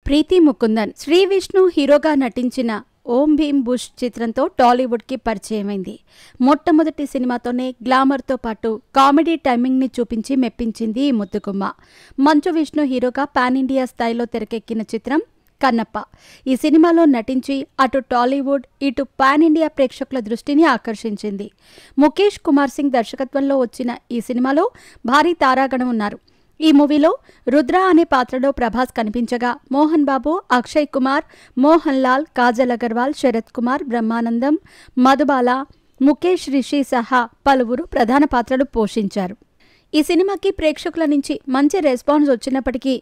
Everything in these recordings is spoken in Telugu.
ప్రీతి ముకుందన్ శ్రీ విష్ణు హీరోగా నటించిన ఓం భీమ్ బుష్ చిత్రంతో టాలీవుడ్కి పరిచయమైంది. మొట్టమొదటి సినిమాతోనే గ్లామర్తో పాటు కామెడీ టైమింగ్ని చూపించి మెప్పించింది ఈ ముద్దుగుమ్మ. మంచు విష్ణు హీరోగా పాన్ ఇండియా స్థాయిలో తెరకెక్కిన చిత్రం కన్నప్ప. ఈ సినిమాలో నటించి అటు టాలీవుడ్ ఇటు పాన్ ఇండియా ప్రేక్షకుల దృష్టిని ఆకర్షించింది. ముఖేష్ కుమార్ సింగ్ దర్శకత్వంలో వచ్చిన ఈ సినిమాలో భారీ తారాగణం ఉన్నారు. ఈ మూవీలో రుద్ర అనే పాత్రలో ప్రభాస్ కనిపించగా మోహన్ బాబు, అక్షయ్ కుమార్, మోహన్ లాల్, కాజల్ అగర్వాల్, శరత్ కుమార్, బ్రహ్మానందం, మధుబాల, ముఖేష్ రిషి సహా పలువురు ప్రధాన పాత్రలు పోషించారు. ఈ సినిమాకి ప్రేక్షకుల నుంచి మంచి రెస్పాన్స్ వచ్చినప్పటికీ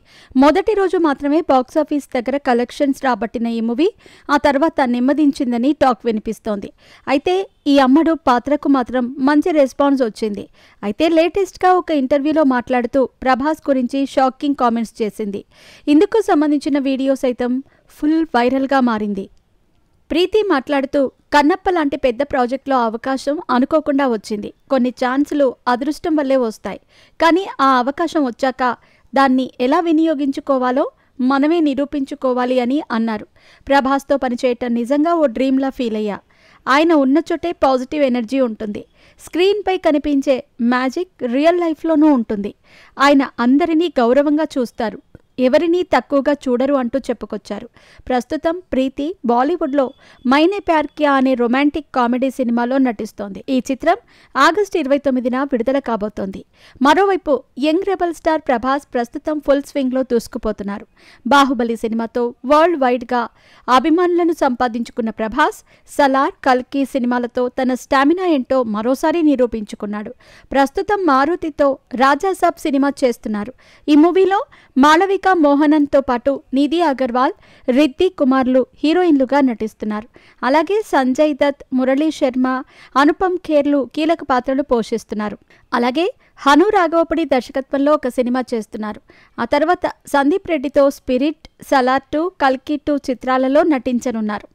మొదటి రోజు మాత్రమే బాక్సాఫీస్ దగ్గర కలెక్షన్స్ రాబట్టిన ఈ మూవీ ఆ తర్వాత నెమ్మదించిందని టాక్ వినిపిస్తోంది. అయితే ఈ అమ్మడు పాత్రకు మాత్రం మంచి రెస్పాన్స్ వచ్చింది. అయితే లేటెస్ట్గా ఒక ఇంటర్వ్యూలో మాట్లాడుతూ ప్రభాస్ గురించి షాకింగ్ కామెంట్స్ చేసింది. ఇందుకు సంబంధించిన వీడియో సైతం ఫుల్ వైరల్గా మారింది. ప్రీతి మాట్లాడుతూ కన్నప్ప లాంటి పెద్ద ప్రాజెక్టులో అవకాశం అనుకోకుండా వచ్చింది. కొన్ని ఛాన్సులు అదృష్టం వల్లే వస్తాయి. కానీ ఆ అవకాశం వచ్చాక దాన్ని ఎలా వినియోగించుకోవాలో మనమే నిరూపించుకోవాలి అని అన్నారు. ప్రభాస్తో పనిచేయటం నిజంగా ఓ డ్రీమ్లా ఫీల్ అయ్యా. ఆయన ఉన్న చోటే పాజిటివ్ ఎనర్జీ ఉంటుంది. స్క్రీన్పై కనిపించే మ్యాజిక్ రియల్ లైఫ్లోనూ ఉంటుంది. ఆయన అందరినీ గౌరవంగా చూస్తారు, ఎవరినీ తక్కువగా చూడరు అంటూ చెప్పుకొచ్చారు. ప్రస్తుతం ప్రీతి బాలీవుడ్లో మైనే ప్యార్ కియా అనే రొమాంటిక్ కామెడీ సినిమాలో నటిస్తోంది. ఈ చిత్రం ఆగస్టు 29న విడుదల కాబోతోంది. మరోవైపు యంగ్ రెబల్ స్టార్ ప్రభాస్ ప్రస్తుతం ఫుల్ స్వింగ్లో దూసుకుపోతున్నారు. బాహుబలి సినిమాతో వరల్డ్ వైడ్గా అభిమానులను సంపాదించుకున్న ప్రభాస్ సలార్, కల్కి సినిమాలతో తన స్టామినా ఏంటో మరోసారి నిరూపించుకున్నాడు. ప్రస్తుతం మారుతితో రాజాసాబ్ సినిమా చేస్తున్నారు. ఈ మూవీలో మాళవిక మోహనన్తో పాటు నిధి అగర్వాల్, రిద్ది కుమార్లు హీరోయిన్లుగా నటిస్తున్నారు. అలాగే సంజయ్ దత్, మురళీ శర్మ, అనుపమ్ ఖేర్లు కీలక పాత్రలు పోషిస్తున్నారు. అలాగే హను రాఘవపుడి దర్శకత్వంలో ఒక సినిమా చేస్తున్నారు. ఆ తర్వాత సందీప్ రెడ్డితో స్పిరిట్, సలార్ 2, కల్కి 2 చిత్రాలలో నటించనున్నారు.